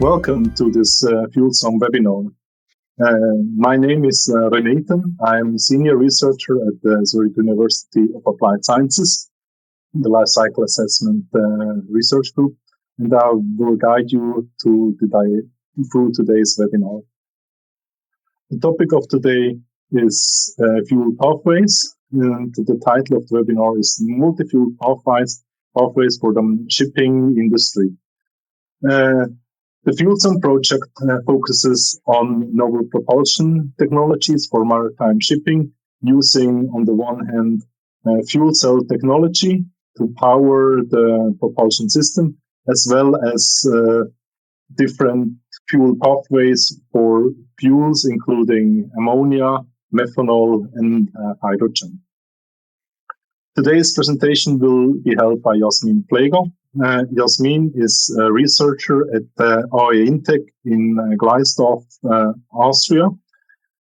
Welcome to this FuelSOME webinar. My name is Renatan. I'm senior researcher at the Zurich University of Applied Sciences, the Life Cycle Assessment Research Group, and I will guide you through today's webinar. The topic of today is fuel pathways, and the title of the webinar is Multifuel Pathways for the Shipping Industry. The FuelSOME project focuses on novel propulsion technologies for maritime shipping, using, on the one hand, fuel cell technology to power the propulsion system, as well as different fuel pathways for fuels, including ammonia, methanol, and hydrogen. Today's presentation will be held by Jasmin Pfleger. Jasmin is a researcher at AE Intec in Gleisdorf, Austria.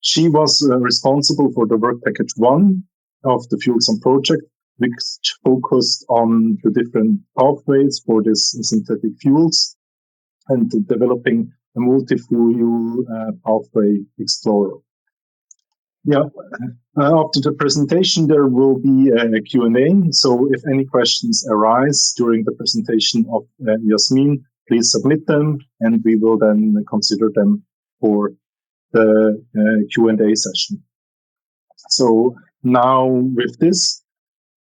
She was responsible for the work package 1 of the FuelSOME project, which focused on the different pathways for these synthetic fuels and developing a multi-fuel pathway explorer. After the presentation, there will be a Q&A. So if any questions arise during the presentation of Jasmin, please submit them, and we will then consider them for the Q&A session. So now with this,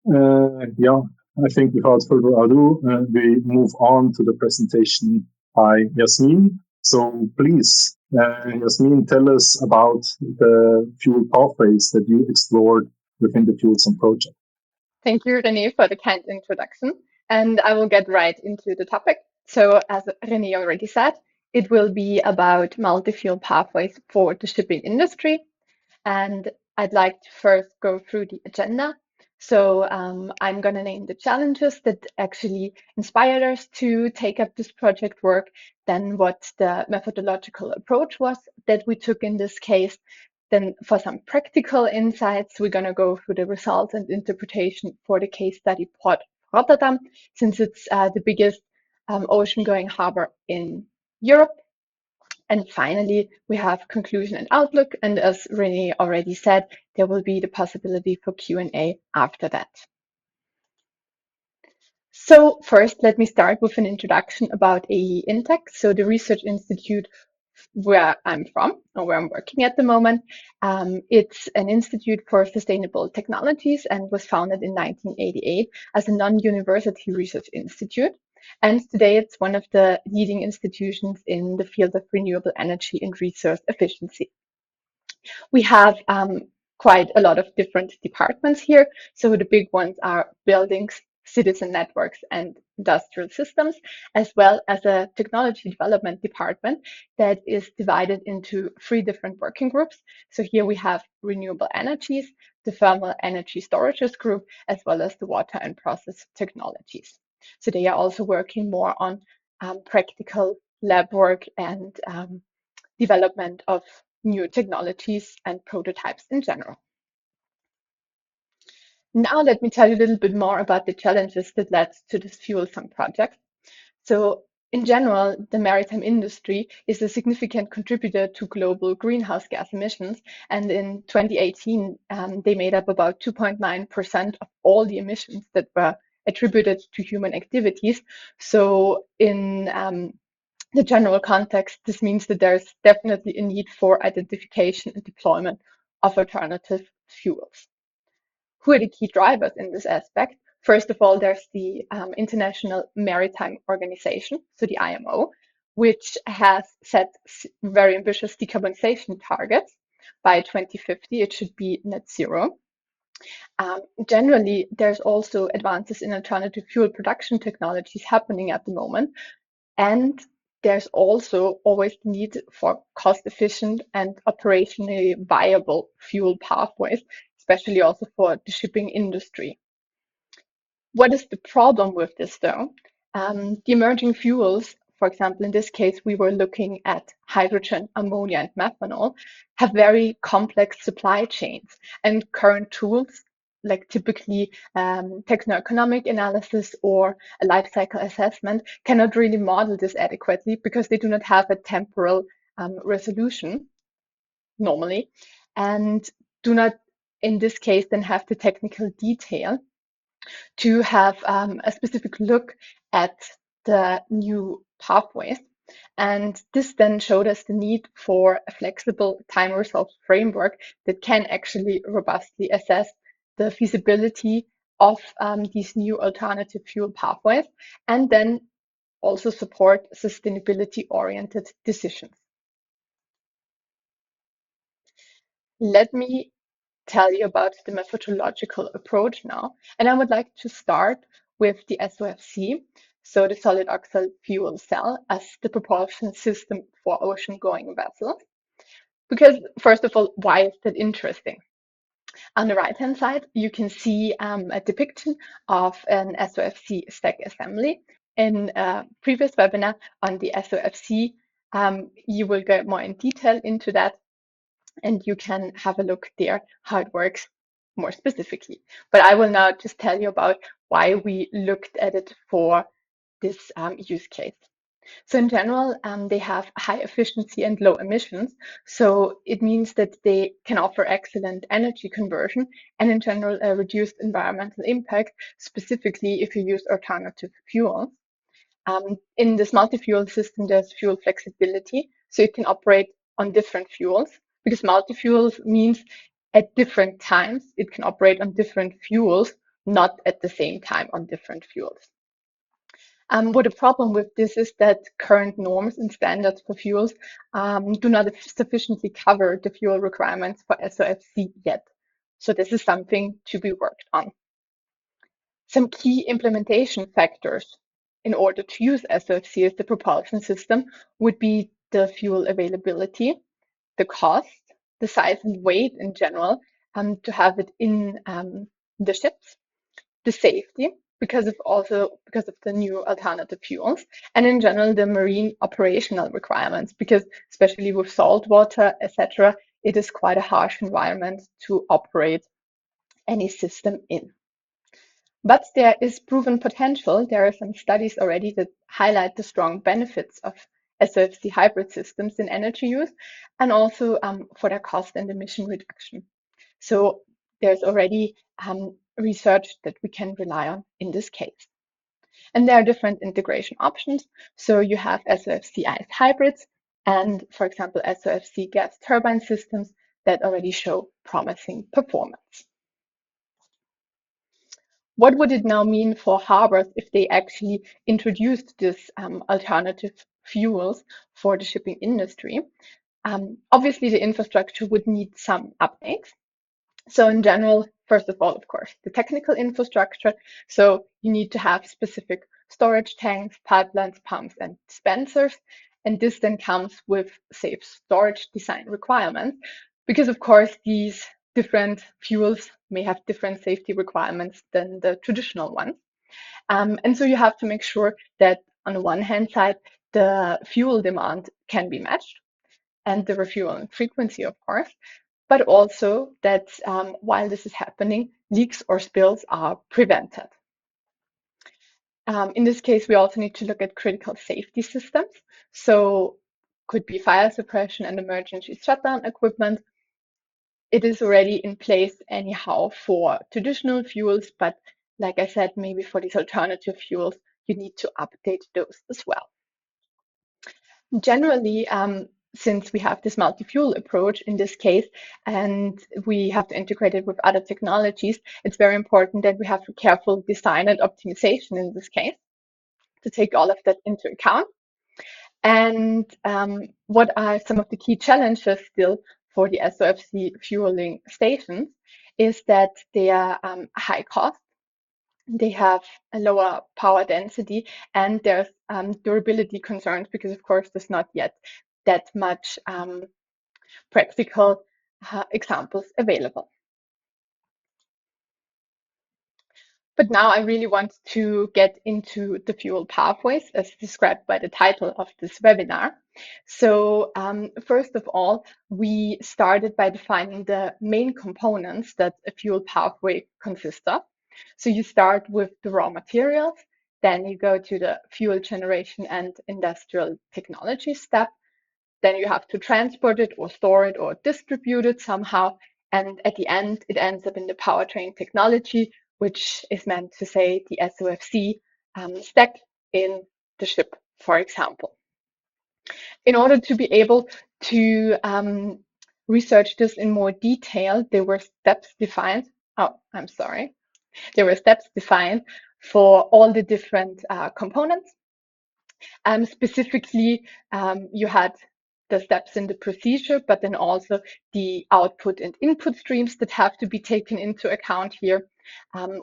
I think without further ado, we move on to the presentation by Jasmin. So please, Jasmin, tell us about the fuel pathways that you explored within the FuelSOME project. Thank you, René, for the kind introduction. And I will get right into the topic. So as René already said, it will be about multi-fuel pathways for the shipping industry. And I'd like to first go through the agenda. So I'm going to name the challenges that actually inspired us to take up this project work, then what the methodological approach was that we took in this case. Then for some practical insights, we're going to go through the results and interpretation for the case study Port of Rotterdam, since it's the biggest ocean-going harbor in Europe. And finally, we have conclusion and outlook. And as René already said, there will be the possibility for Q&A after that. So first, let me start with an introduction about AE Intec, so the research institute where I'm from, or where I'm working at the moment. It's an institute for sustainable technologies and was founded in 1988 as a non-university research institute. And today it's one of the leading institutions in the field of renewable energy and resource efficiency. We have quite a lot of different departments here. So the big ones are buildings, citizen networks, and industrial systems, as well as a technology development department that is divided into 3 different working groups. So here we have renewable energies, the thermal energy storages group, as well as the water and process technologies. So they are also working more on practical lab work and development of new technologies and prototypes in general. Now let me tell you a little bit more about the challenges that led to this FuelSOME project. So in general, the maritime industry is a significant contributor to global greenhouse gas emissions. And in 2018, they made up about 2.9% of all the emissions that were attributed to human activities. So in the general context, this means that there's definitely a need for identification and deployment of alternative fuels. Who are the key drivers in this aspect? First of all, there's the International Maritime Organization, so the IMO, which has set very ambitious decarbonization targets. By 2050, it should be net zero. Generally, there's also advances in alternative fuel production technologies happening at the moment. And there's also always the need for cost-efficient and operationally viable fuel pathways, especially also for the shipping industry. What is the problem with this, though? The emerging fuels, for example, in this case, we were looking at hydrogen, ammonia, and methanol, have very complex supply chains, and current tools like typically techno-economic analysis or a life cycle assessment, cannot really model this adequately because they do not have a temporal resolution normally, and do not, in this case, then have the technical detail to have a specific look at the new pathways. And this then showed us the need for a flexible time-resolved framework that can actually robustly assess the feasibility of these new alternative fuel pathways, and then also support sustainability-oriented decisions. Let me tell you about the methodological approach now. And I would like to start with the SOFC, so the Solid Oxide Fuel Cell, as the propulsion system for ocean-going vessels. Because first of all, why is that interesting? On the right-hand side, you can see a depiction of an SOFC stack assembly. In a previous webinar on the SOFC, you will get more in detail into that, and you can have a look there how it works more specifically. But I will now just tell you about why we looked at it for this use case. So in general, they have high efficiency and low emissions. So it means that they can offer excellent energy conversion and in general, a reduced environmental impact, specifically if you use alternative fuels. In this multi-fuel system, there's fuel flexibility, so it can operate on different fuels, because multi-fuels means at different times it can operate on different fuels, not at the same time on different fuels. What the problem with this is that current norms and standards for fuels do not sufficiently cover the fuel requirements for SOFC yet. So this is something to be worked on. Some key implementation factors in order to use SOFC as the propulsion system would be the fuel availability, the cost, the size and weight in general, to have it in the ships, the safety, because of the new alternative fuels, and in general the marine operational requirements, because especially with salt water, etc., it is quite a harsh environment to operate any system in. But there is proven potential. There are some studies already that highlight the strong benefits of SOFC hybrid systems in energy use, and also for their cost and emission reduction. So there's already research that we can rely on in this case. And there are different integration options. So you have SOFC ICE hybrids and, for example, SOFC gas turbine systems that already show promising performance. What would it now mean for harbors if they actually introduced this alternative fuels for the shipping industry? Obviously, the infrastructure would need some updates. So in general, first of all, of course, the technical infrastructure. So you need to have specific storage tanks, pipelines, pumps, and dispensers. And this then comes with safe storage design requirements, because of course, these different fuels may have different safety requirements than the traditional ones. And so you have to make sure that on the one hand side, the fuel demand can be matched and the refueling frequency, of course, but also that while this is happening, leaks or spills are prevented. In this case, we also need to look at critical safety systems. So could be fire suppression and emergency shutdown equipment. It is already in place anyhow for traditional fuels, but like I said, maybe for these alternative fuels, you need to update those as well. Generally, since we have this multi-fuel approach in this case, and we have to integrate it with other technologies, it's very important that we have a careful design and optimization in this case to take all of that into account. And what are some of the key challenges still for the SOFC fueling stations is that they are high cost, they have a lower power density, and there's durability concerns because, of course, there's not yet that much practical examples available. But now I really want to get into the fuel pathways as described by the title of this webinar. So first of all, we started by defining the main components that a fuel pathway consists of. So you start with the raw materials, then you go to the fuel generation and industrial technology step. Then you have to transport it or store it or distribute it somehow. And at the end, it ends up in the powertrain technology, which is meant to say the SOFC stack in the ship, for example. In order to be able to research this in more detail, there were steps defined. Oh, I'm sorry. There were steps defined for all the different components. Specifically, you had the steps in the procedure, but then also the output and input streams that have to be taken into account here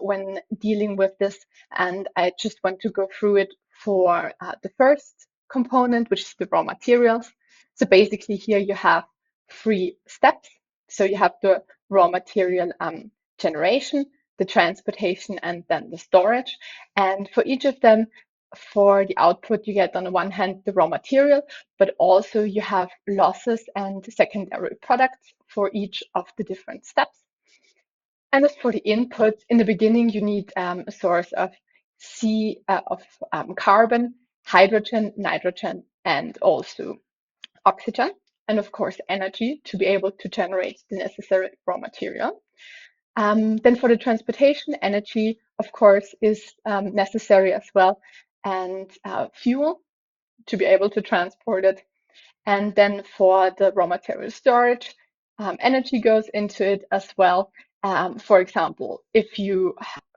when dealing with this. And I just want to go through it for the first component, which is the raw materials. So basically here you have 3 steps. So you have the raw material generation, the transportation, and then the storage. And for each of them, for the output, you get on the one hand the raw material, but also you have losses and secondary products for each of the different steps. And as for the input, in the beginning, you need a source of carbon, hydrogen, nitrogen, and also oxygen, and of course energy to be able to generate the necessary raw material. Then for the transportation, energy, of course, is necessary as well, and fuel to be able to transport it. And then for the raw material storage, energy goes into it as well. For example, if you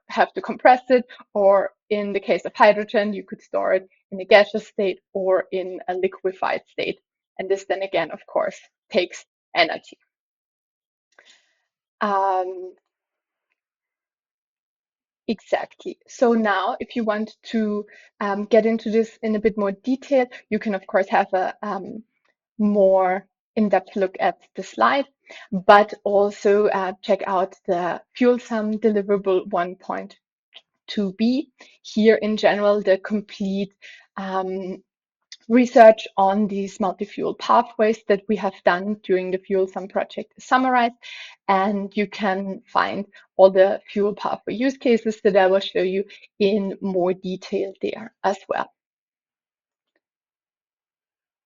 have to compress it, or in the case of hydrogen, you could store it in a gaseous state or in a liquefied state. And this then again, of course, takes energy. Exactly. So now, if you want to get into this in a bit more detail, you can, of course, have a more in-depth look at the slide, but also check out the FuelSOME deliverable 1.2b. Here, in general, the complete research on these multi-fuel pathways that we have done during the FuelSOME project is summarized, and you can find all the fuel pathway use cases that I will show you in more detail there as well.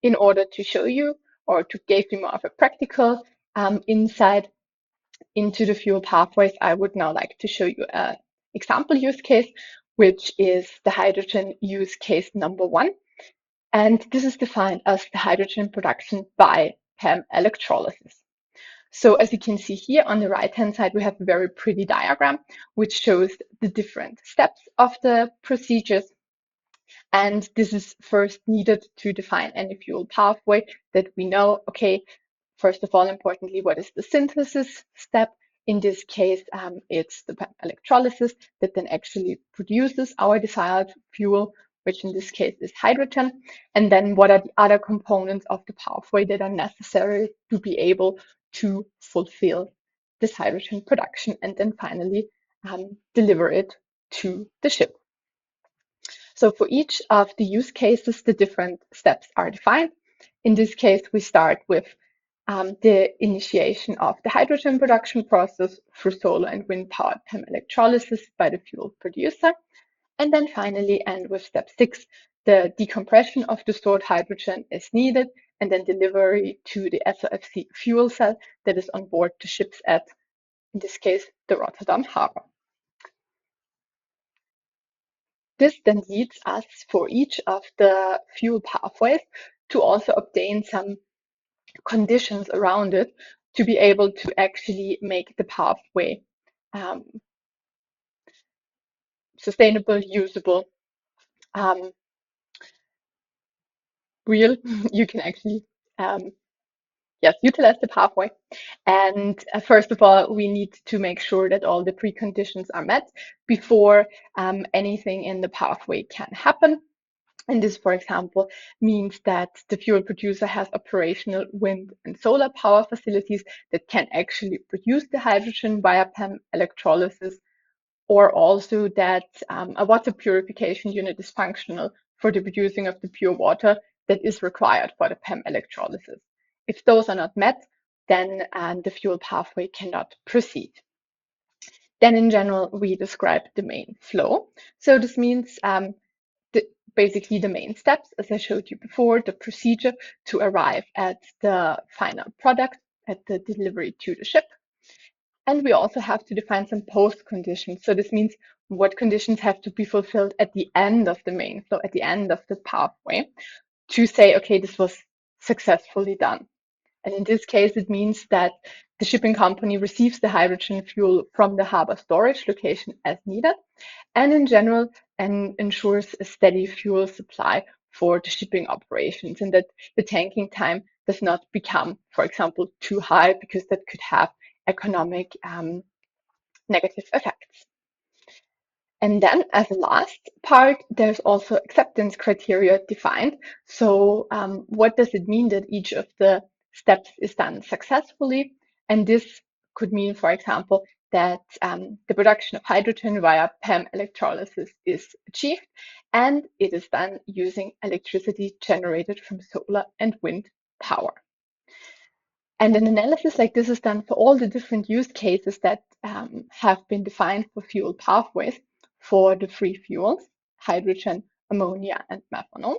In order to show you or to give you more of a practical insight into the fuel pathways, I would now like to show you an example use case, which is the hydrogen use case number 1. And this is defined as the hydrogen production by PEM electrolysis. So as you can see here on the right-hand side, we have a very pretty diagram, which shows the different steps of the procedures. And this is first needed to define any fuel pathway that we know, okay, first of all, importantly, what is the synthesis step? In this case, it's the electrolysis that then actually produces our desired fuel, which in this case is hydrogen. And then what are the other components of the pathway that are necessary to be able to fulfill this hydrogen production and then finally deliver it to the ship. So for each of the use cases, the different steps are defined. In this case, we start with the initiation of the hydrogen production process through solar and wind powered PEM electrolysis by the fuel producer. And then finally end with step 6, the decompression of the stored hydrogen is needed, and then delivery to the SOFC fuel cell that is on board the ships at, in this case, the Rotterdam harbor. This then leads us for each of the fuel pathways to also obtain some conditions around it to be able to actually make the pathway sustainable, usable, real. You can actually utilize the pathway. And first of all, we need to make sure that all the preconditions are met before anything in the pathway can happen. And this, for example, means that the fuel producer has operational wind and solar power facilities that can actually produce the hydrogen via PEM electrolysis, or also that a water purification unit is functional for the producing of the pure water that is required for the PEM electrolysis. If those are not met, then the fuel pathway cannot proceed. Then in general, we describe the main flow. So this means basically the main steps, as I showed you before, the procedure to arrive at the final product, at the delivery to the ship. And we also have to define some post conditions. So this means what conditions have to be fulfilled at the end of the main flow, at the end of the pathway, to say, okay, this was successfully done. And in this case, it means that the shipping company receives the hydrogen fuel from the harbor storage location as needed, and in general, and ensures a steady fuel supply for the shipping operations, and that the tanking time does not become, for example, too high, because that could have economic negative effects. And then as a last part, there's also acceptance criteria defined. So what does it mean that each of the steps is done successfully? And this could mean, for example, that the production of hydrogen via PEM electrolysis is achieved, and it is done using electricity generated from solar and wind power. And an analysis like this is done for all the different use cases that have been defined for fuel pathways for the three fuels, hydrogen, ammonia, and methanol.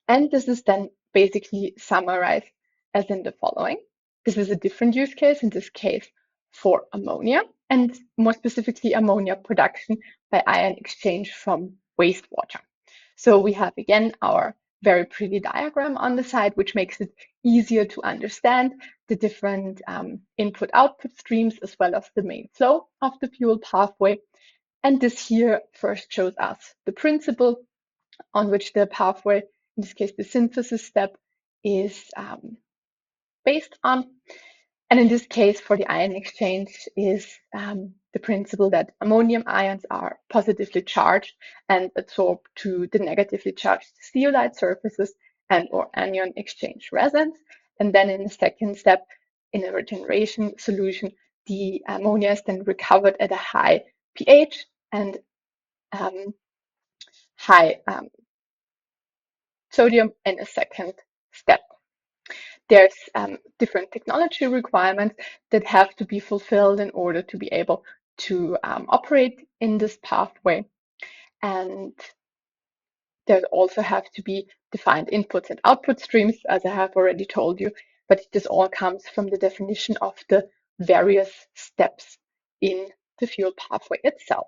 And this is then basically summarized as in the following. This is a different use case, in this case for ammonia, and more specifically ammonia production by ion exchange from wastewater. So we have again our very pretty diagram on the side, which makes it easier to understand the different input-output streams, as well as the main flow of the fuel pathway. And this here first shows us the principle on which the pathway, in this case the synthesis step, is based on. And in this case, for the ion exchange, is the principle that ammonium ions are positively charged and adsorb to the negatively charged zeolite surfaces and or anion exchange resins. And then in the second step, in a regeneration solution, the ammonia is then recovered at a high pH and high sodium in a second step. There's different technology requirements that have to be fulfilled in order to be able to operate in this pathway. And there also have to be defined inputs and output streams, as I have already told you, but this all comes from the definition of the various steps in the fuel pathway itself.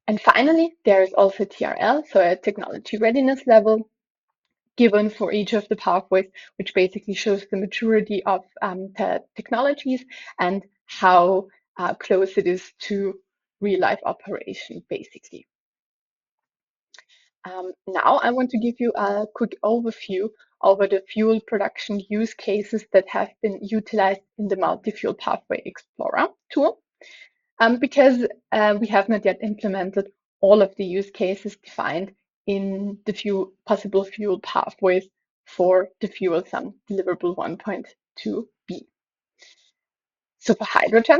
And finally, there is also TRL, so a technology readiness level, given for each of the pathways, which basically shows the maturity of the technologies and how close it is to real life operation, basically. Now I want to give you a quick overview over the fuel production use cases that have been utilized in the Multi-Fuel Pathway Explorer tool, because we have not yet implemented all of the use cases defined in the possible fuel pathways for the FuelSOME deliverable 1.2b. So for hydrogen,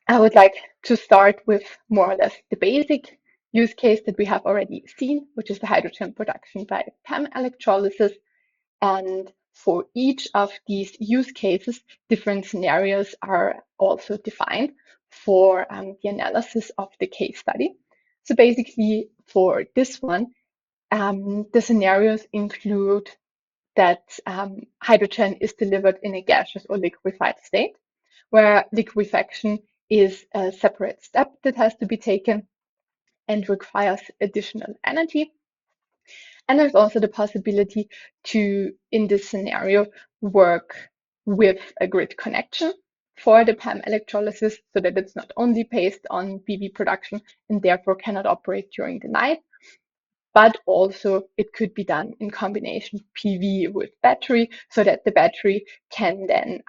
I would like to start with more or less the basic use case that we have already seen, which is the hydrogen production by PEM electrolysis. And for each of these use cases, different scenarios are also defined for the analysis of the case study. So basically for this one, the scenarios include that hydrogen is delivered in a gaseous or liquefied state, where liquefaction is a separate step that has to be taken and requires additional energy. And there's also the possibility to, in this scenario, work with a grid connection for the PEM electrolysis, so that it's not only based on PV production and therefore cannot operate during the night, but also it could be done in combination PV with battery, so that the battery can then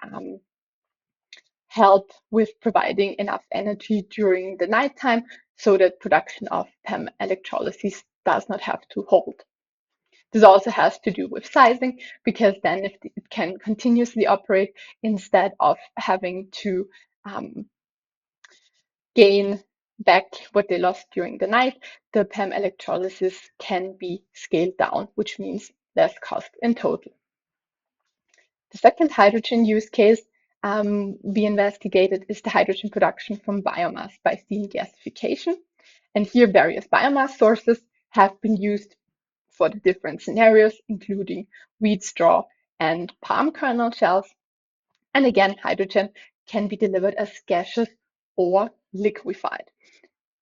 help with providing enough energy during the nighttime, so that production of PEM electrolysis does not have to hold. This also has to do with sizing, because then if it can continuously operate instead of having to gain back what they lost during the night, the PEM electrolysis can be scaled down, which means less cost in total. The second hydrogen use case we investigated is the hydrogen production from biomass by steam gasification. And here various biomass sources have been used for the different scenarios, including wheat straw and palm kernel shells. And again, hydrogen can be delivered as gaseous or liquefied.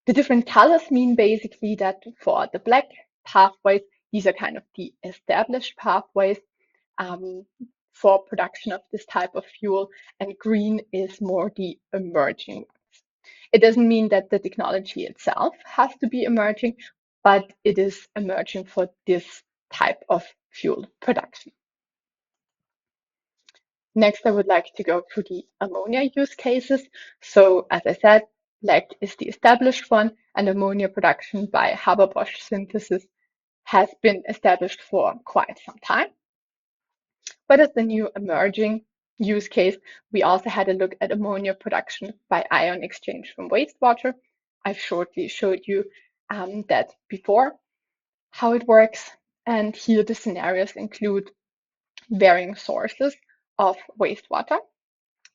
The different colors mean basically that for the black pathways, these are kind of the established pathways for production of this type of fuel, and green is more the emerging ones. It doesn't mean that the technology itself has to be emerging, but it is emerging for this type of fuel production. Next, I would like to go through the ammonia use cases. So as I said, LEC is the established one, and ammonia production by Haber-Bosch synthesis has been established for quite some time. But as the new emerging use case, we also had a look at ammonia production by ion exchange from wastewater. I've shortly showed you that before, how it works. And here the scenarios include varying sources of wastewater,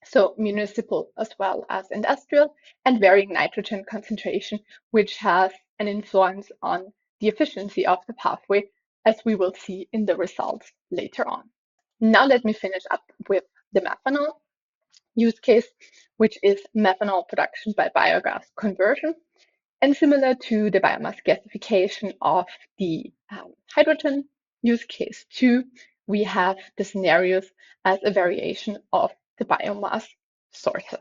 so municipal as well as industrial, and varying nitrogen concentration, which has an influence on the efficiency of the pathway, as we will see in the results later on. Now let me finish up with the methanol use case, which is methanol production by biogas conversion. And similar to the biomass gasification of the hydrogen use case 2, we have the scenarios as a variation of the biomass sources.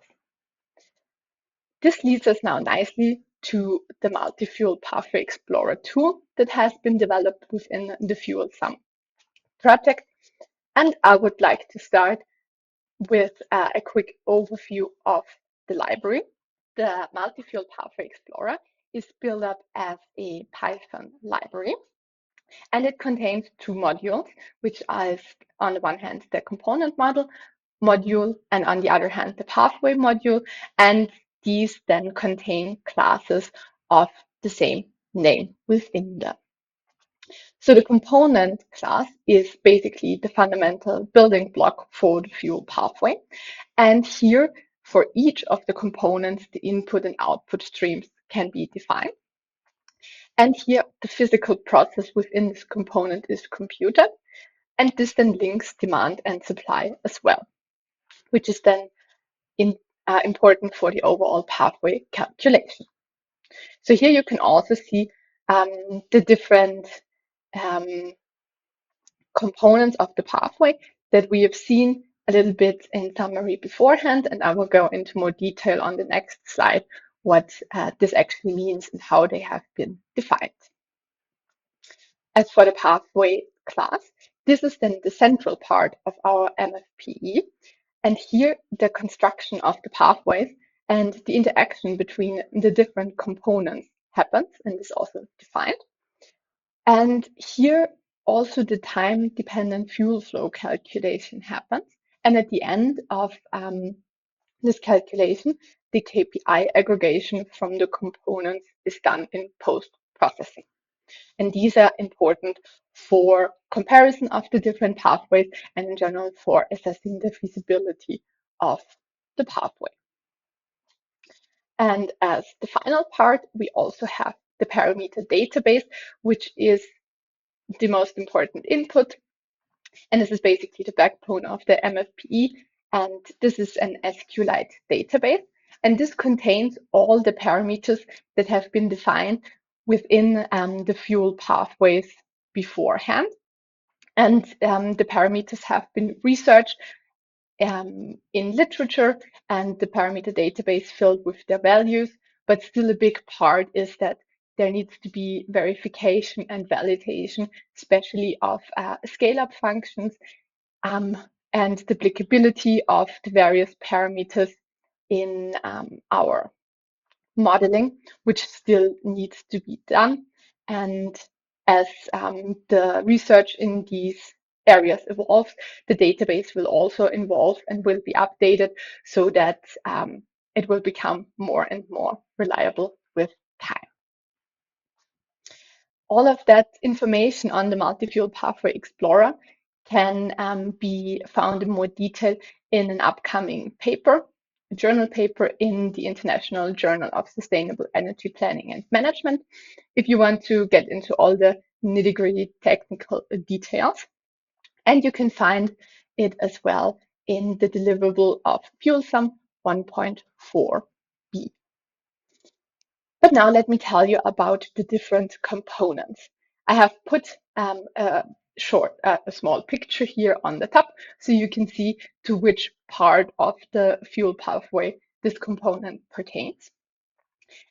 This leads us now nicely to the Multifuel Pathway Explorer tool that has been developed within the FuelSOME project. And I would like to start with a quick overview of the library. The Multifuel Pathway Explorer is built up as a Python library, and it contains two modules, which is on the one hand the component module, and on the other hand the pathway module, and these then contain classes of the same name within them. So the component class is basically the fundamental building block for the fuel pathway. And here, for each of the components, the input and output streams can be defined. And here, the physical process within this component is computed. And this then links demand and supply as well, which is then important for the overall pathway calculation. So here you can also see the different components of the pathway that we have seen a little bit in summary beforehand, and I will go into more detail on the next slide what this actually means and how they have been defined. As for the pathway class, this is then the central part of our MFPE, and here the construction of the pathways and the interaction between the different components happens and is also defined. And here also the time-dependent fuel flow calculation happens. And at the end of this calculation, the KPI aggregation from the components is done in post-processing. And these are important for comparison of the different pathways and in general for assessing the feasibility of the pathway. And as the final part, we also have the parameter database, which is the most important input. And this is basically the backbone of the MFPE. And this is an SQLite database. And this contains all the parameters that have been defined within the fuel pathways beforehand. And the parameters have been researched in literature and the parameter database filled with their values. But still a big part is that there needs to be verification and validation, especially of scale-up functions and the applicability of the various parameters in our modeling, which still needs to be done. And as the research in these areas evolves, the database will also evolve and will be updated so that it will become more and more reliable with time. All of that information on the Multifuel Pathway Explorer can be found in more detail in an upcoming paper, a journal paper in the International Journal of Sustainable Energy Planning and Management, if you want to get into all the nitty-gritty technical details. And you can find it as well in the deliverable of FuelSOME 1.4b. But now let me tell you about the different components. I have put a small picture here on the top, so you can see to which part of the fuel pathway this component pertains.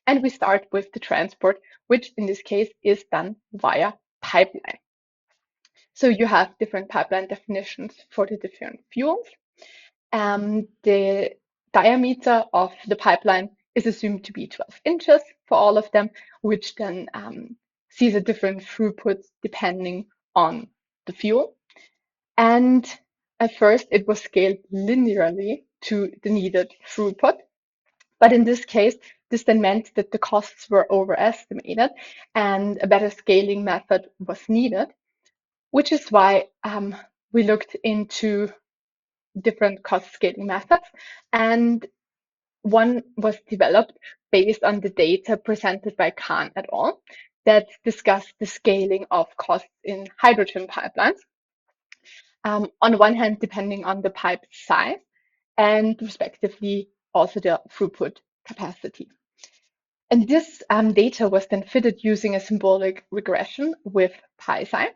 And we start with the transport, which in this case is done via pipeline. So you have different pipeline definitions for the different fuels. The diameter of the pipeline is assumed to be 12 inches for all of them, which then sees a different throughput depending on the fuel. And at first, it was scaled linearly to the needed throughput. But in this case, this then meant that the costs were overestimated and a better scaling method was needed, which is why we looked into different cost scaling methods. And one was developed based on the data presented by Khan et al. That discussed the scaling of costs in hydrogen pipelines. On one hand, depending on the pipe size and respectively also the throughput capacity. And this data was then fitted using a symbolic regression with PySci,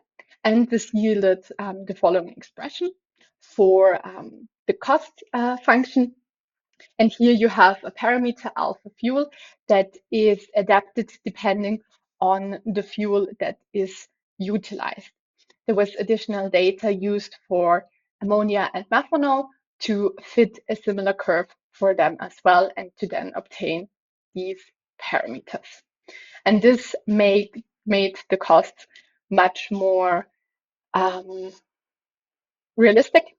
and this yielded the following expression for the cost function. And here you have a parameter alpha fuel that is adapted depending on the fuel that is utilized. There was additional data used for ammonia and methanol to fit a similar curve for them as well and to then obtain these parameters. And this made the costs much more realistic.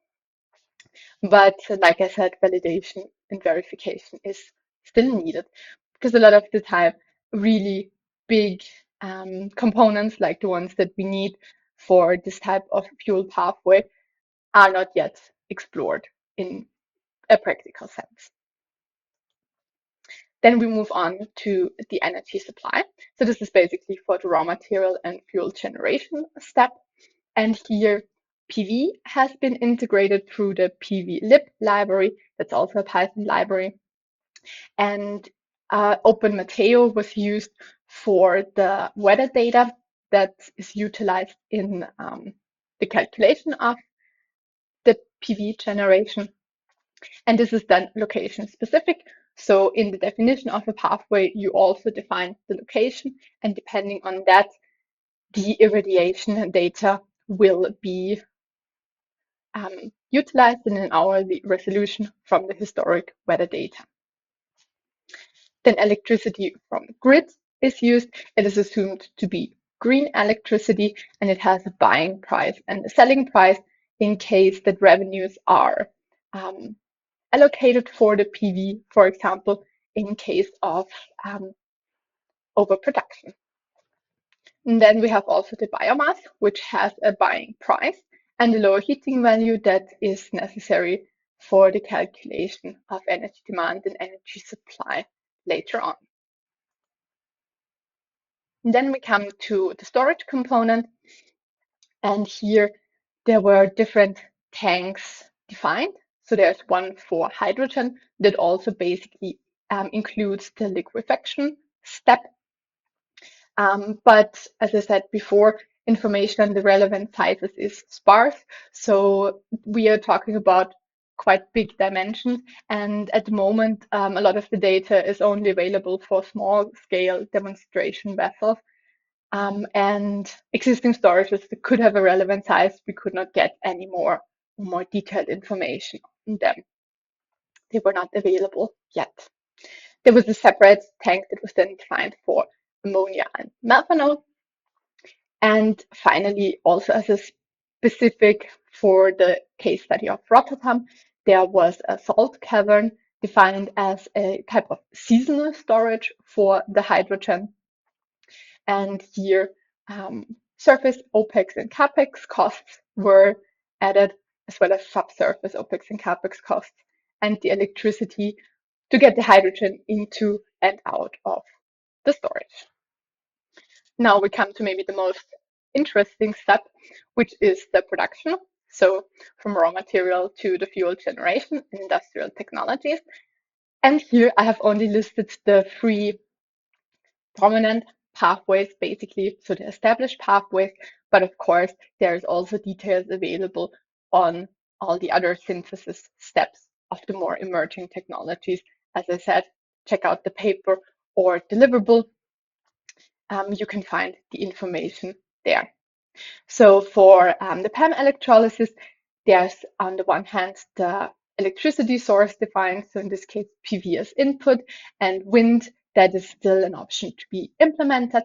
But like I said, validation and verification is still needed because a lot of the time, really big components like the ones that we need for this type of fuel pathway are not yet explored in a practical sense. Then we move on to the energy supply. So this is basically for the raw material and fuel generation step. And here PV has been integrated through the PV-lib library. That's also a Python library. And OpenMateo was used for the weather data that is utilized in the calculation of the PV generation. And this is then location specific. So in the definition of a pathway, you also define the location, and depending on that, the irradiation data will be utilized in an hourly resolution from the historic weather data. Then electricity from grid is used. It is assumed to be green electricity, and it has a buying price and a selling price in case that revenues are allocated for the PV, for example, in case of overproduction. And then we have also the biomass, which has a buying price and a lower heating value that is necessary for the calculation of energy demand and energy supply later on. And then we come to the storage component. And here there were different tanks defined. So there's one for hydrogen that also basically includes the liquefaction step. But as I said before, information on the relevant sizes is sparse. So we are talking about quite big dimensions. And at the moment, a lot of the data is only available for small scale demonstration vessels. And existing storages that could have a relevant size, we could not get any more detailed information on them. They were not available yet. There was a separate tank that was then defined for ammonia and methanol. And finally, also as a specific for the case study of Rotterdam, there was a salt cavern defined as a type of seasonal storage for the hydrogen. And here, surface OPEX and CAPEX costs were added, as well as subsurface OPEX and CAPEX costs, and the electricity to get the hydrogen into and out of the storage. Now we come to maybe the most interesting step, which is the production. So from raw material to the fuel generation in industrial technologies. And here I have only listed the three prominent pathways, basically, so the established pathways, but of course, there's also details available on all the other synthesis steps of the more emerging technologies. As I said, check out the paper or deliverable. You can find the information there. So for the PEM electrolysis, there's on the one hand the electricity source defined, so in this case PV as input, and wind, that is still an option to be implemented.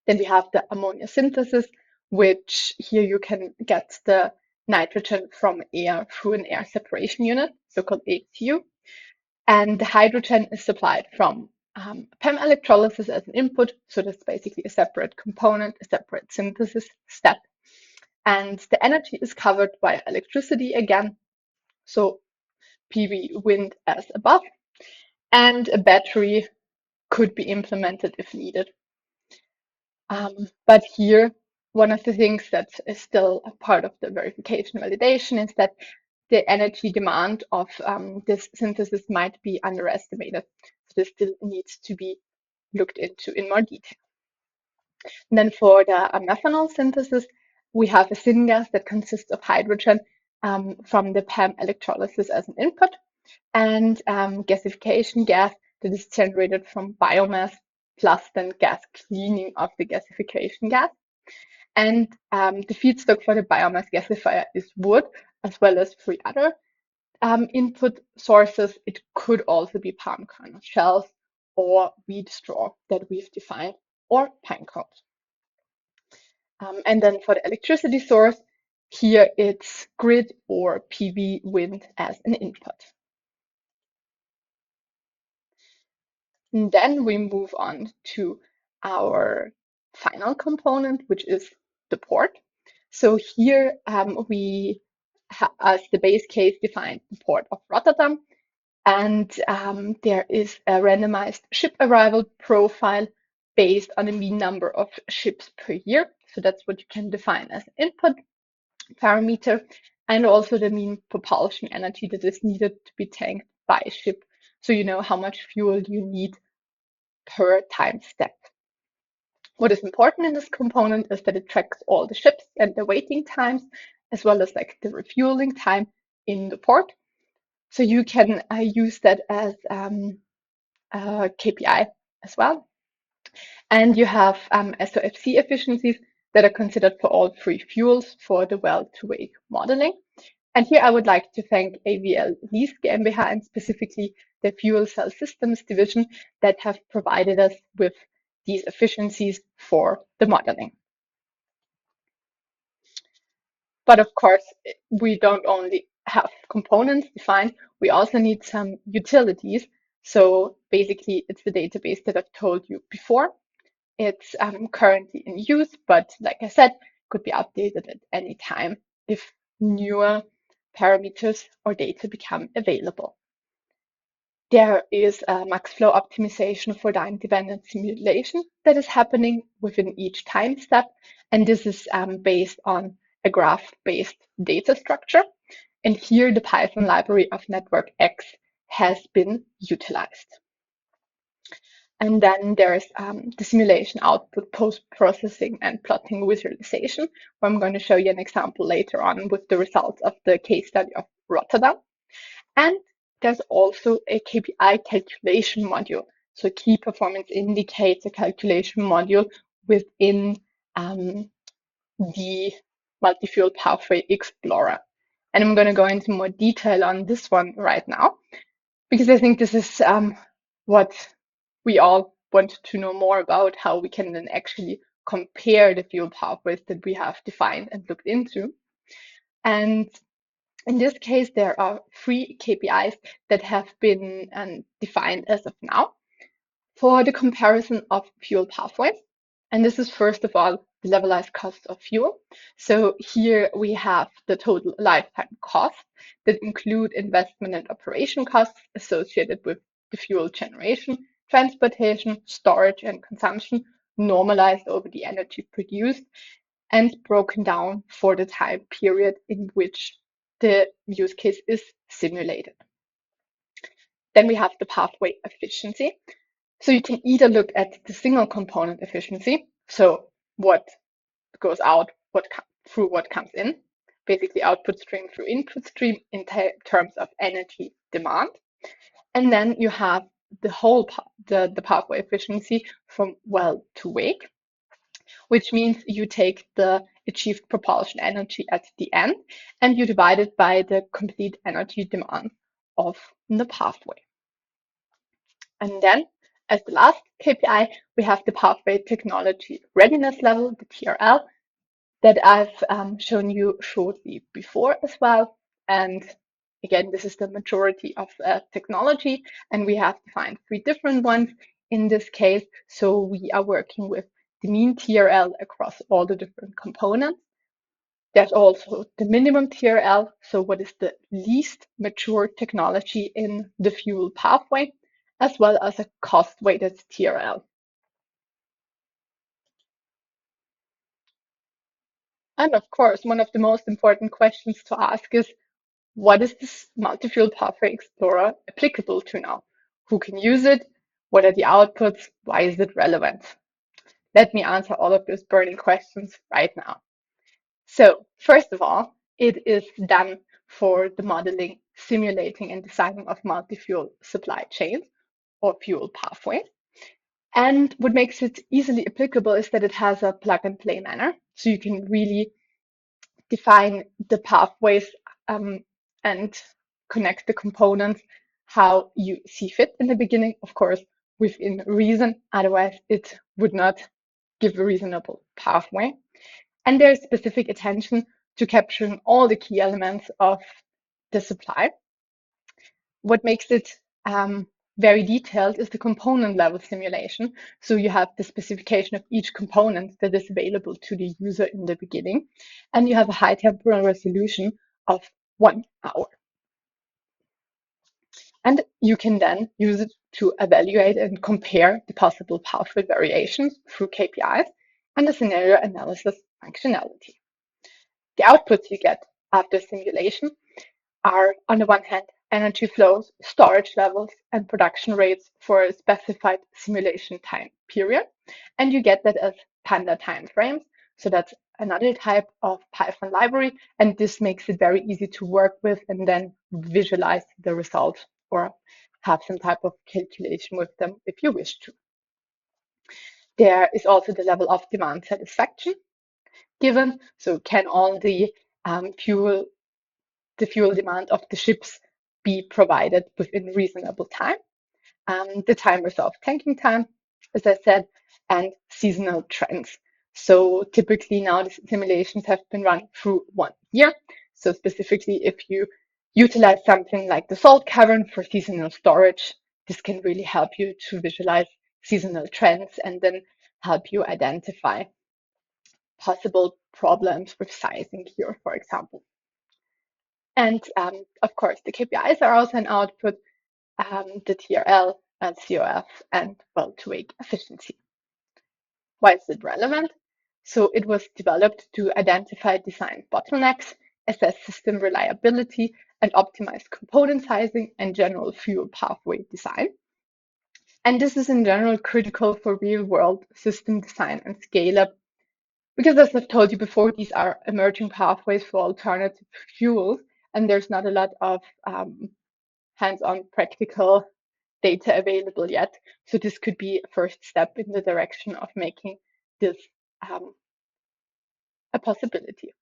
Then we have the ammonia synthesis, which here you can get the nitrogen from air through an air separation unit, so-called ASU. And the hydrogen is supplied from PEM electrolysis as an input, so that's basically a separate component, a separate synthesis step. And the energy is covered by electricity again, so PV wind as above, and a battery could be implemented if needed. But here, one of the things that is still a part of the verification validation is that the energy demand of this synthesis might be underestimated. So this still needs to be looked into in more detail. And then for the methanol synthesis, we have a syngas that consists of hydrogen from the PEM electrolysis as an input, and gasification gas that is generated from biomass, plus then gas cleaning of the gasification gas. And the feedstock for the biomass gasifier is wood, as well as three other input sources. It could also be palm kernel shells or wheat straw that we've defined, or pine cones. And then for the electricity source, here it's grid or PV wind as an input. And then we move on to our final component, which is the port. So here we, as the base case, defined the Port of Rotterdam. And there is a randomized ship arrival profile based on the mean number of ships per year. So that's what you can define as an input parameter, and also the mean propulsion energy that is needed to be tanked by a ship. So you know how much fuel you need per time step. What is important in this component is that it tracks all the ships and the waiting times, as well as like the refueling time in the port. So you can use that as a KPI as well. And you have SOFC efficiencies that are considered for all three fuels for the well-to-wake modeling. And here I would like to thank AVL Lease GmbH and specifically the Fuel Cell Systems division that have provided us with these efficiencies for the modeling. But of course, we don't only have components defined, we also need some utilities. So basically, it's the database that I've told you before. It's currently in use, but like I said, could be updated at any time if newer parameters or data become available. There is a max flow optimization for time-dependent simulation that is happening within each time step, and this is based on a graph-based data structure. And here the Python library of Network X has been utilized. And then there's the simulation output, post-processing, and plotting visualization, where I'm going to show you an example later on with the results of the case study of Rotterdam. And there's also a KPI calculation module, so key performance indicator calculation module within the Multifuel Pathway Explorer. And I'm going to go into more detail on this one right now, because I think this is what we all want to know more about, how we can then actually compare the fuel pathways that we have defined and looked into. And In this case, there are 3 KPIs that have been defined as of now for the comparison of fuel pathways. And this is first of all the levelized cost of fuel. So here we have the total lifetime cost that include investment and operation costs associated with the fuel generation, transportation, storage, and consumption, normalized over the energy produced and broken down for the time period in which the use case is simulated. Then we have the pathway efficiency. So you can either look at the single component efficiency, so what goes out, through what comes in, basically output stream through input stream in terms of energy demand. And then you have the whole the pathway efficiency from well to wake, which means you take the achieved propulsion energy at the end and you divide it by the complete energy demand of the pathway. And then as the last KPI, we have the pathway technology readiness level, the TRL, that I've shown you shortly before as well. And again, this is the majority of the technology, and we have defined 3 different ones in this case. So we are working with the mean TRL across all the different components. There's also the minimum TRL, so what is the least mature technology in the fuel pathway, as well as a cost-weighted TRL. And of course, one of the most important questions to ask is, what is this multi-fuel pathway explorer applicable to now? Who can use it? What are the outputs? Why is it relevant? Let me answer all of those burning questions right now. So first of all, it is done for the modeling, simulating, and designing of multi-fuel supply chains or fuel pathways. And what makes it easily applicable is that it has a plug and play manner. So you can really define the pathways and connect the components how you see fit in the beginning, of course, within reason. Otherwise, it would not give a reasonable pathway. And there's specific attention to capturing all the key elements of the supply. What makes it very detailed is the component level simulation. So you have the specification of each component that is available to the user in the beginning, and you have a high temporal resolution of 1 hour. And you can then use it to evaluate and compare the possible pathway variations through KPIs and the scenario analysis functionality. The outputs you get after simulation are, on the one hand, energy flows, storage levels, and production rates for a specified simulation time period. And you get that as Panda timeframes. So that's another type of Python library. And this makes it very easy to work with and then visualize the results or have some type of calculation with them if you wish to. There is also the level of demand satisfaction given. So can all the fuel demand of the ships be provided within reasonable time? The timers of tanking time, as I said, and seasonal trends. So typically now the simulations have been run through 1 year. So specifically, if you utilize something like the salt cavern for seasonal storage, this can really help you to visualize seasonal trends and then help you identify possible problems with sizing here, for example. And of course, the KPIs are also an output, the TRL and COF and well-to-wake efficiency. Why is it relevant? So it was developed to identify design bottlenecks, assess system reliability, and optimize component sizing and general fuel pathway design. And this is in general critical for real-world system design and scale-up, because as I've told you before, these are emerging pathways for alternative fuels, and there's not a lot of hands-on practical data available yet. So this could be a first step in the direction of making this a possibility.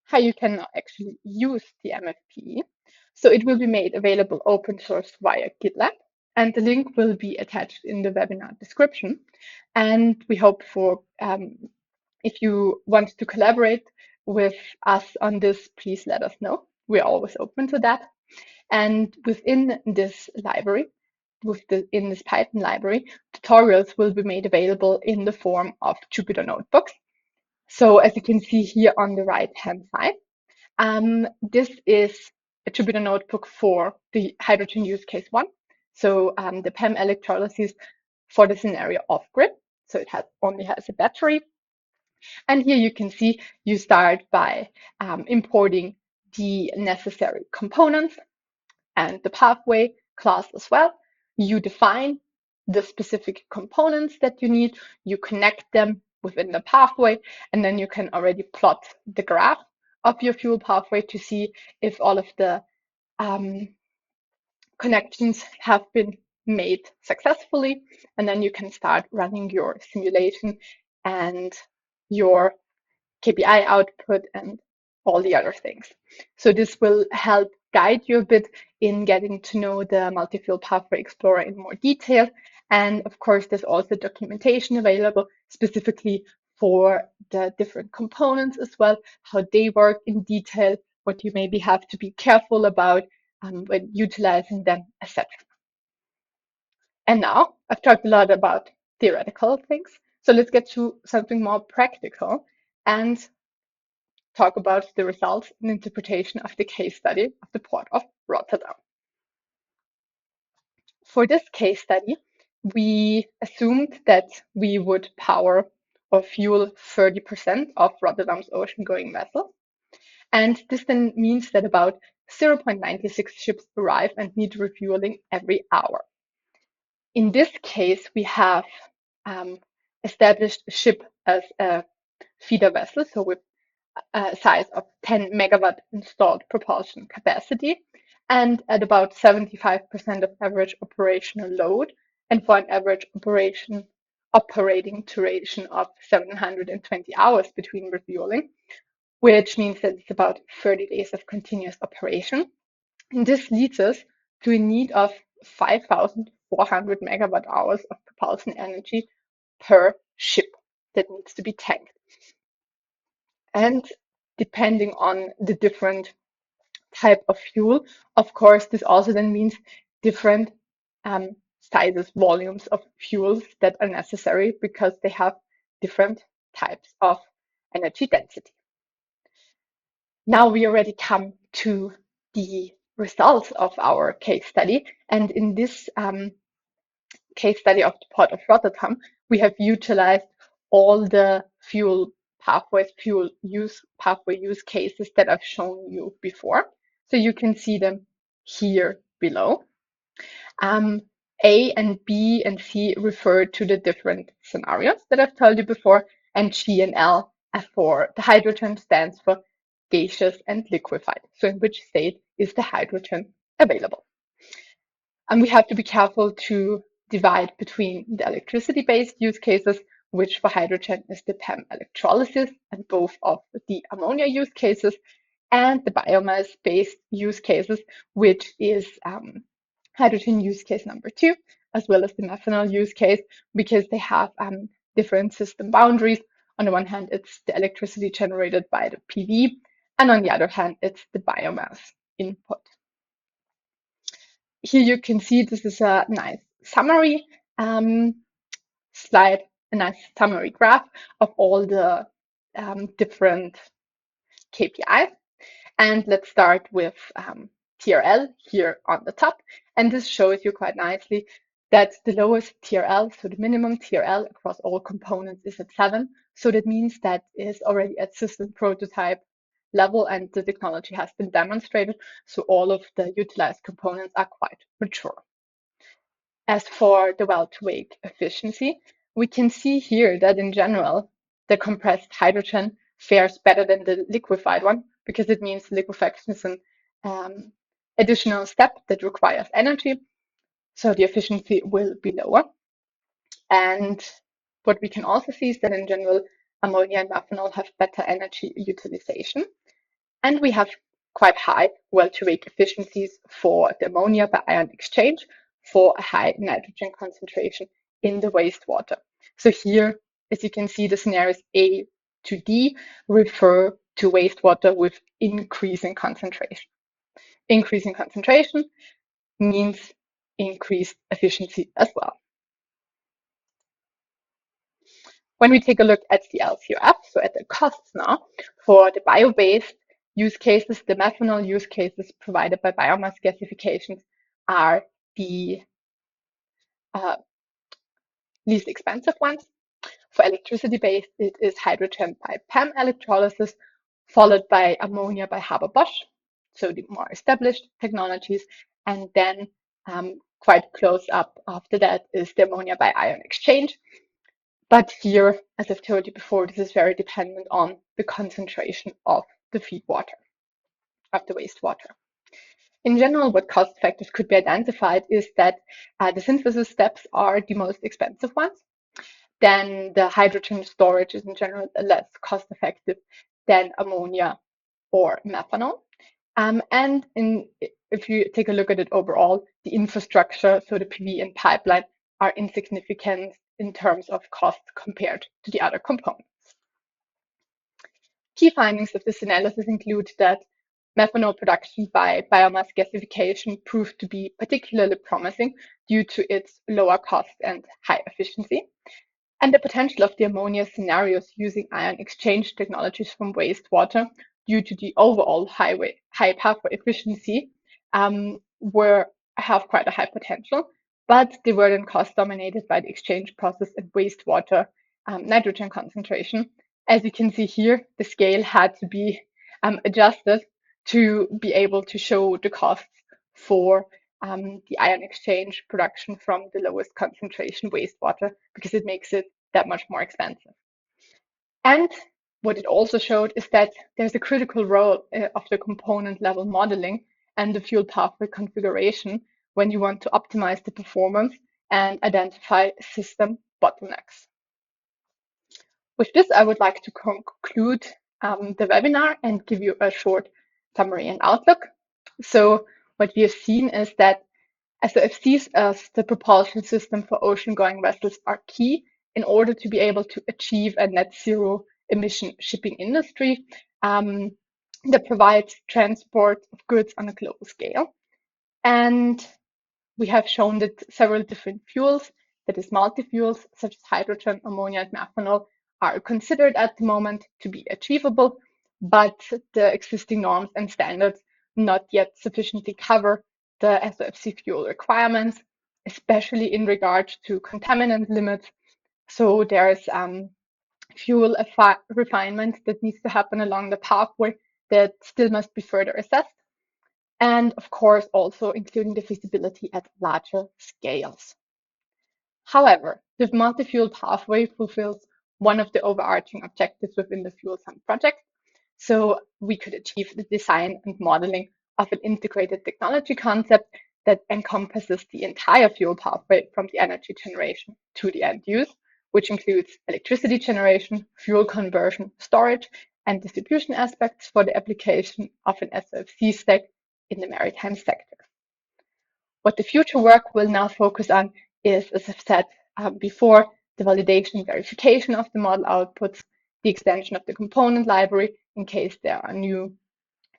How you can now actually use the MFPE. So it will be made available open source via GitLab, and the link will be attached in the webinar description. And we hope for, if you want to collaborate with us on this, please let us know. We're always open to that. And within this library, in this Python library, tutorials will be made available in the form of Jupyter notebooks. So as you can see here on the right-hand side, this is a Jupyter notebook for the hydrogen use case 1. So the PEM electrolysis for the scenario off-grid. So it only has a battery. And here you can see you start by importing the necessary components and the pathway class as well. You define the specific components that you need, you connect them within the pathway, and then you can already plot the graph of your fuel pathway to see if all of the connections have been made successfully. And then you can start running your simulation and your KPI output and all the other things. So this will help guide you a bit in getting to know the Multifuel Pathway Explorer in more detail. And of course, there's also documentation available specifically for the different components as well, how they work in detail, what you maybe have to be careful about when utilizing them, etc. And now I've talked a lot about theoretical things. So let's get to something more practical and talk about the results and interpretation of the case study of the Port of Rotterdam. For this case study, we assumed that we would power or fuel 30% of Rotterdam's ocean-going vessels. And this then means that about 0.96 ships arrive and need refueling every hour. In this case, we have established a ship as a feeder vessel, so with a size of 10 megawatt installed propulsion capacity and at about 75% of average operational load, and for an average operating duration of 720 hours between refueling, which means that it's about 30 days of continuous operation. And this leads us to a need of 5,400 megawatt hours of propulsion energy per ship that needs to be tanked. And depending on the different type of fuel, of course, this also then means different sizes, volumes of fuels that are necessary because they have different types of energy density. Now we already come to the results of our case study. And in this case study of the Port of Rotterdam, we have utilized all the fuel pathway use cases that I've shown you before. So you can see them here below. A and B and C refer to the different scenarios that I've told you before, and G and L for the hydrogen stands for gaseous and liquefied. So in which state is the hydrogen available? And we have to be careful to divide between the electricity-based use cases, which for hydrogen is the PEM electrolysis and both of the ammonia use cases, and the biomass-based use cases, which is hydrogen use case number 2, as well as the methanol use case, because they have different system boundaries. On the one hand, it's the electricity generated by the PV, and on the other hand, it's the biomass input. Here you can see this is a nice summary slide, a nice summary graph of all the different KPIs. And let's start with TRL here on the top. And this shows you quite nicely that the lowest TRL, so the minimum TRL across all components, is at 7. So that means that is already at system prototype level and the technology has been demonstrated. So all of the utilized components are quite mature. As for the well-to-wake efficiency, we can see here that in general, the compressed hydrogen fares better than the liquefied one, because it means liquefaction is an additional step that requires energy. So the efficiency will be lower. And what we can also see is that in general, ammonia and methanol have better energy utilization. And we have quite high well-to-wake efficiencies for the ammonia by ion exchange for a high nitrogen concentration in the wastewater. So here, as you can see, the scenarios A to D refer to wastewater with increasing concentration. Increasing concentration means increased efficiency as well. When we take a look at the LCOF, so at the costs now, for the bio-based use cases, the methanol use cases provided by biomass gasifications are the least expensive ones. For electricity-based, it is hydrogen by PEM electrolysis, followed by ammonia by Haber-Bosch, so the more established technologies, and then quite close up after that is the ammonia by ion exchange. But here, as I've told you before, this is very dependent on the concentration of the feed water, of the wastewater. In general, what cost factors could be identified is that the synthesis steps are the most expensive ones. Then the hydrogen storage is in general less cost effective than ammonia or methanol. And if you take a look at it overall, the infrastructure, so the PV and pipeline, are insignificant in terms of cost compared to the other components. Key findings of this analysis include that methanol production by biomass gasification proved to be particularly promising due to its lower cost and high efficiency. And the potential of the ammonia scenarios using ion exchange technologies from wastewater due to the overall high pathway efficiency have quite a high potential, but they were then cost dominated by the exchange process and wastewater nitrogen concentration. As you can see here, the scale had to be adjusted to be able to show the costs for the ion exchange production from the lowest concentration wastewater, because it makes it that much more expensive. And what it also showed is that there's a critical role of the component level modeling and the fuel pathway configuration when you want to optimize the performance and identify system bottlenecks. With this, I would like to conclude the webinar and give you a short summary and outlook. So what we have seen is that SOFCs as the propulsion system for ocean-going vessels are key in order to be able to achieve a net zero emission shipping industry that provides transport of goods on a global scale. And we have shown that several different fuels, that is multi-fuels such as hydrogen, ammonia, and methanol, are considered at the moment to be achievable, but the existing norms and standards not yet sufficiently cover the SOFC fuel requirements, especially in regard to contaminant limits. So there's fuel refinement that needs to happen along the pathway that still must be further assessed. And of course, also including the feasibility at larger scales. However, the multi-fuel pathway fulfills one of the overarching objectives within the FuelSOME project. So we could achieve the design and modeling of an integrated technology concept that encompasses the entire fuel pathway from the energy generation to the end use, which includes electricity generation, fuel conversion, storage, and distribution aspects for the application of an SOFC stack in the maritime sector. What the future work will now focus on is, as I've said before, the validation and verification of the model outputs, the extension of the component library in case there are new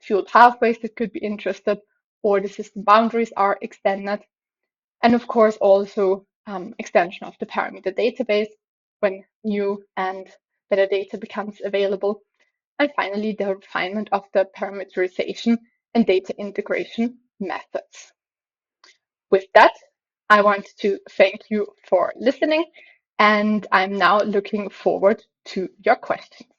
fuel pathways that could be interested or the system boundaries are extended, and of course also extension of the parameter database when new and better data becomes available, and finally the refinement of the parameterization and data integration methods. With that, I want to thank you for listening, and I'm now looking forward to your questions.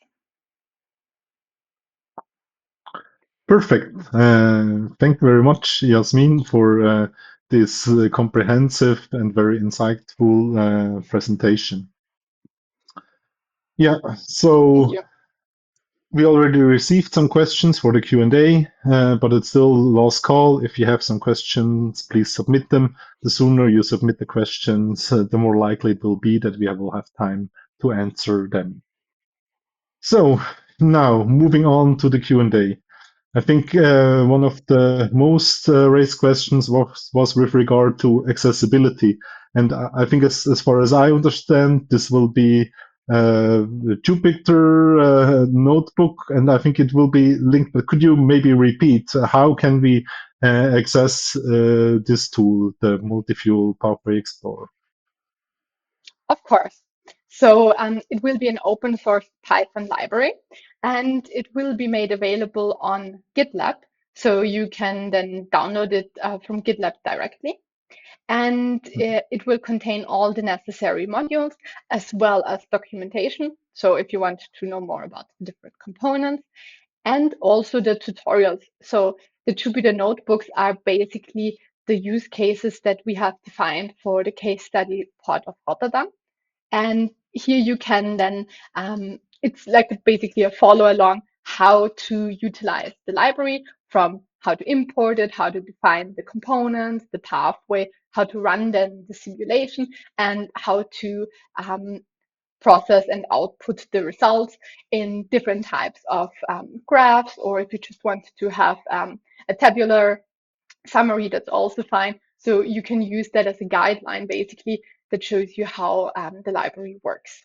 Perfect. Thank you very much, Yasmin, for this comprehensive and very insightful presentation. Yeah, so we already received some questions for the Q&A, but it's still last call. If you have some questions, please submit them. The sooner you submit the questions, the more likely it will be that we will have time to answer them. So now moving on to the Q&A. I think one of the most raised questions was with regard to accessibility. And I think as far as I understand, this will be Jupyter notebook, and I think it will be linked. But could you maybe repeat how can we access this tool, the Multifuel Pathway Explorer? Of course. So it will be an open source Python library, and it will be made available on GitLab. So you can then download it from GitLab directly. And it will contain all the necessary modules as well as documentation. So if you want to know more about the different components, and also the tutorials. So the Jupyter notebooks are basically the use cases that we have defined for the case study Port of Rotterdam. And here you can then, it's like basically a follow along how to utilize the library, from how to import it, how to define the components, the pathway, how to run then the simulation, and how to process and output the results in different types of graphs, or if you just want to have a tabular summary, that's also fine. So you can use that as a guideline, basically, that shows you how the library works.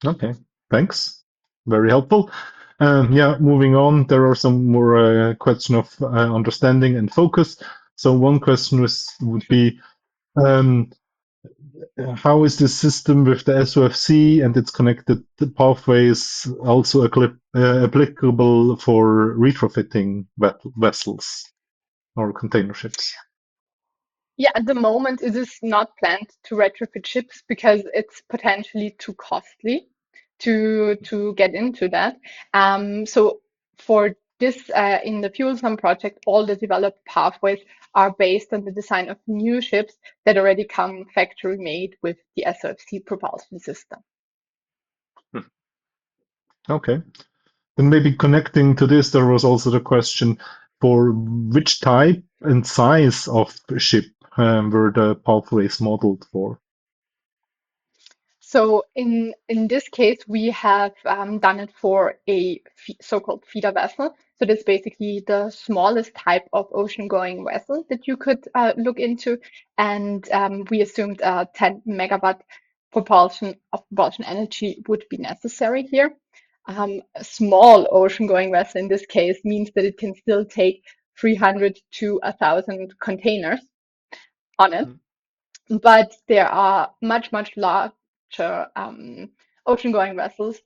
Okay, thanks. Very helpful. Yeah, moving on, there are some more question of understanding and focus. So one question would be, um, how is this system with the SOFC and its connected pathways also applicable for retrofitting vessels or container ships? Yeah, at the moment, it is not planned to retrofit ships because it's potentially too costly to get into that. So for this, in the FuelSOME project, all the developed pathways are based on the design of new ships that already come factory made with the SOFC propulsion system. Okay. Then maybe connecting to this, there was also the question for which type and size of ship were the pathways modeled for? So in this case, we have done it for a so-called feeder vessel. So that's basically the smallest type of ocean-going vessel that you could look into, and we assumed 10 megawatt propulsion energy would be necessary here. A small ocean-going vessel in this case means that it can still take 300 to 1,000 containers on it. But there are much larger ocean-going vessels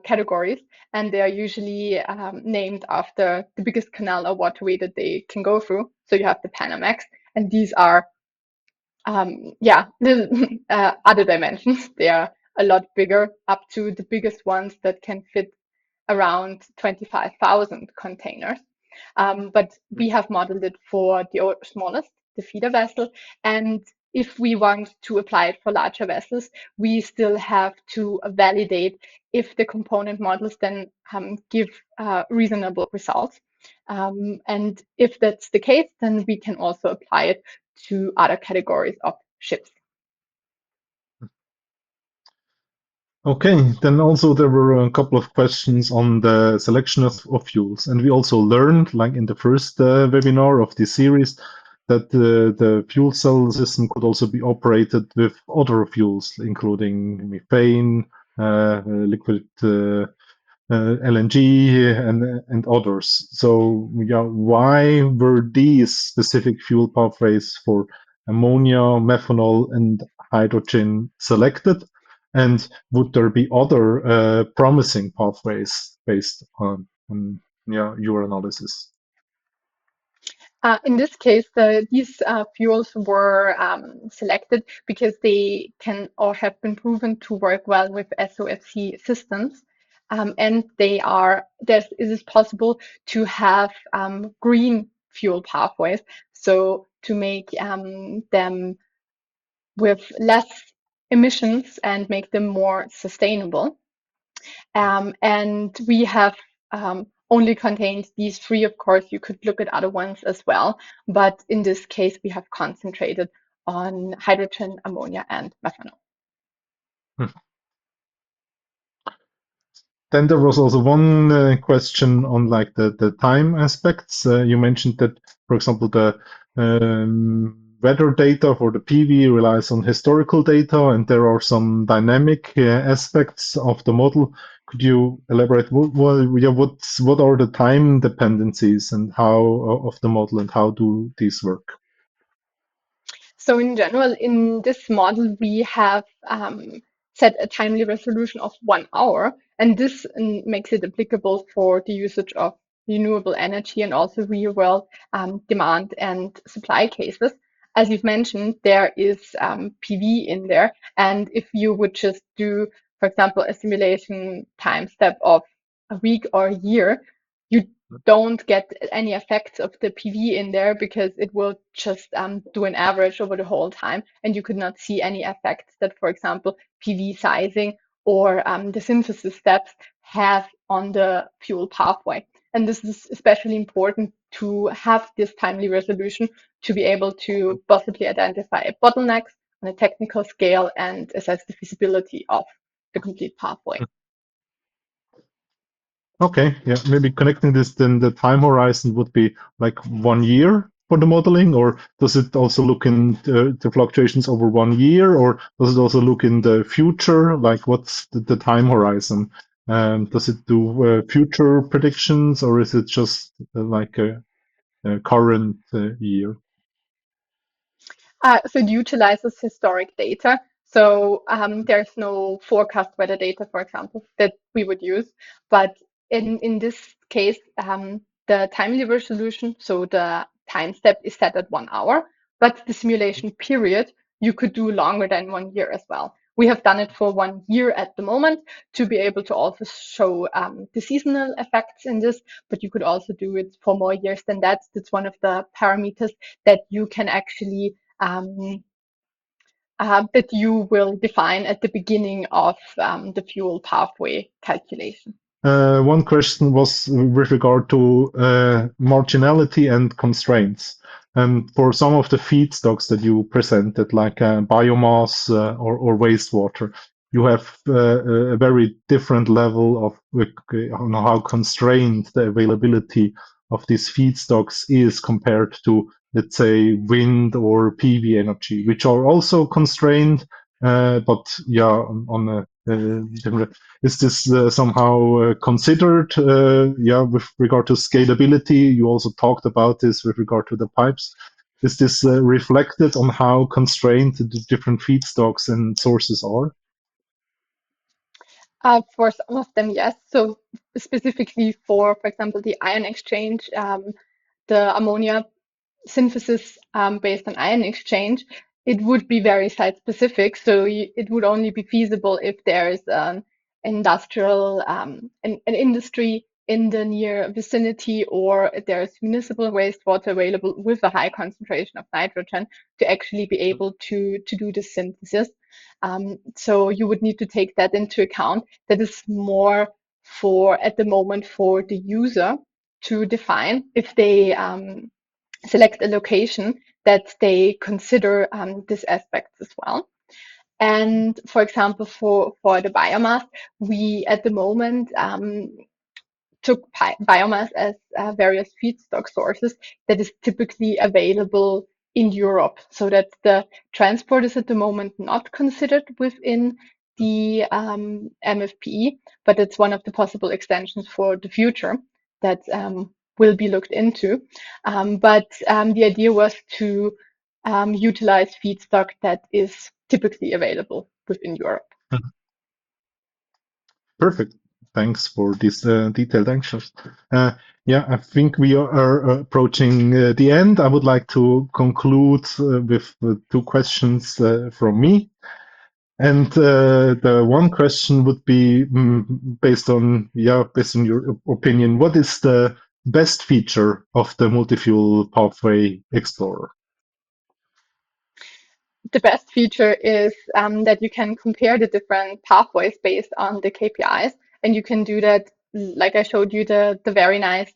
categories, and they are usually named after the biggest canal or waterway that they can go through. So you have the Panamax, and these are little other dimensions. They are a lot bigger, up to the biggest ones that can fit around 25,000 containers. But we have modeled it for the smallest, the feeder vessel. And if we want to apply it for larger vessels, we still have to validate if the component models then give reasonable results. And if that's the case, then we can also apply it to other categories of ships. Okay, then also there were a couple of questions on the selection of fuels. And we also learned, like in the first webinar of this series, that the fuel cell system could also be operated with other fuels, including methane, liquid LNG, and others. So, yeah, why were these specific fuel pathways for ammonia, methanol, and hydrogen selected? And would there be other promising pathways based on your analysis? In this case, these fuels were selected because they can or have been proven to work well with SOFC systems. And it is possible to have green fuel pathways, so to make them with less emissions and make them more sustainable. And we have only contained these three. Of course, you could look at other ones as well, but in this case, we have concentrated on hydrogen, ammonia, and methanol. Then there was also one question on like the time aspects. You mentioned that, for example, the weather data for the PV relies on historical data, and there are some dynamic aspects of the model. Could you elaborate what are the time dependencies and how of the model and how do these work? So in general, in this model, we have set a timely resolution of 1 hour, and this makes it applicable for the usage of renewable energy and also real world demand and supply cases. As you've mentioned, there is PV in there, and if you would just do, for example, a simulation time step of a week or a year, you don't get any effects of the PV in there because it will just do an average over the whole time, and you could not see any effects that, for example, PV sizing or the synthesis steps have on the fuel pathway. And this is especially important to have this timely resolution to be able to possibly identify bottlenecks on a technical scale and assess the feasibility of the complete pathway. Okay, yeah, maybe connecting this, then the time horizon would be like 1 year for the modeling, or does it also look in the fluctuations over 1 year, or does it also look in the future? Like, what's the time horizon? Does it do future predictions, or is it just like a current year? So it utilizes historic data. So there's no forecast weather data, for example, that we would use. But in this case, the timely resolution, so the time step is set at 1 hour, but the simulation period, you could do longer than 1 year as well. We have done it for 1 year at the moment to be able to also show the seasonal effects in this, but you could also do it for more years than that. That's one of the parameters that you can actually that you will define at the beginning of the fuel pathway calculation. One question was with regard to marginality and constraints. For some of the feedstocks that you presented, like biomass or wastewater, you have a very different level of on how constrained the availability of these feedstocks is compared to, let's say, wind or PV energy, which are also constrained, but yeah, on a different. Is this somehow considered, yeah, with regard to scalability? You also talked about this with regard to the pipes. Is this reflected on how constrained the different feedstocks and sources are? For some of them, yes. So specifically for example, the ion exchange, the ammonia synthesis based on ion exchange, it would be very site specific. So it would only be feasible if there's an industrial, an industry in the near vicinity, or there's municipal wastewater available with a high concentration of nitrogen to actually be able to do the synthesis. So you would need to take that into account. That is more for at the moment for the user to define if they select a location that they consider these aspects as well. And for example, for the biomass, we at the moment took biomass as various feedstock sources that is typically available in Europe, so that the transport is at the moment not considered within the MFPE, but it's one of the possible extensions for the future that will be looked into. But the idea was to utilize feedstock that is typically available within Europe. Perfect. Thanks for this detailed answers. Yeah, I think we are approaching the end. I would like to conclude with two questions from me. And the one question would be based on your opinion, what is the best feature of the multi-fuel pathway explorer? The best feature is that you can compare the different pathways based on the KPIs, and you can do that like I showed you the very nice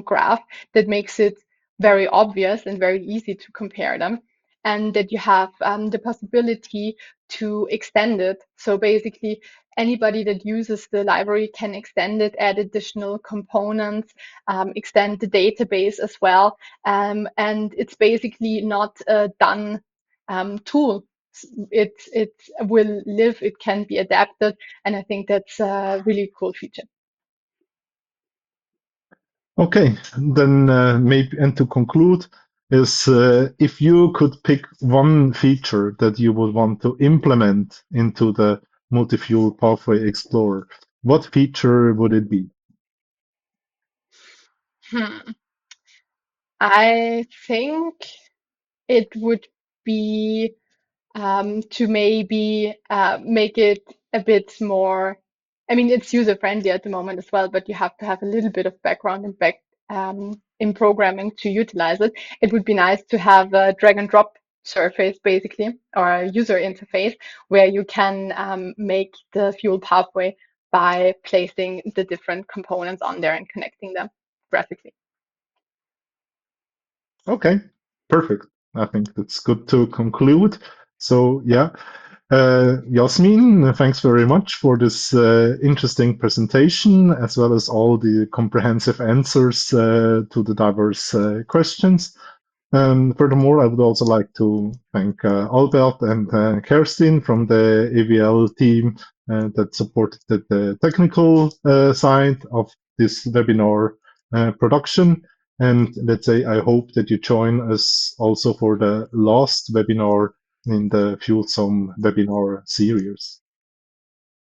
graph that makes it very obvious and very easy to compare them, and that you have the possibility to extend it. So basically, anybody that uses the library can extend it, add additional components, extend the database as well. And it's basically not a done tool. It will live, it can be adapted, and I think that's a really cool feature. Okay, then maybe, and to conclude, is if you could pick one feature that you would want to implement into the Multifuel Pathway Explorer, what feature would it be? I think it would be to maybe make it a bit more. I mean, it's user friendly at the moment as well, but you have to have a little bit of background in programming to utilize it. It would be nice to have a drag and drop surface, basically, or a user interface where you can make the fuel pathway by placing the different components on there and connecting them graphically. Okay, perfect. I think that's good to conclude. So, yeah, Yasmin, thanks very much for this interesting presentation, as well as all the comprehensive answers to the diverse questions. Furthermore, I would also like to thank Albert and Kerstin from the AVL team that supported the technical side of this webinar production. And let's say, I hope that you join us also for the last webinar in the FuelSOME webinar series.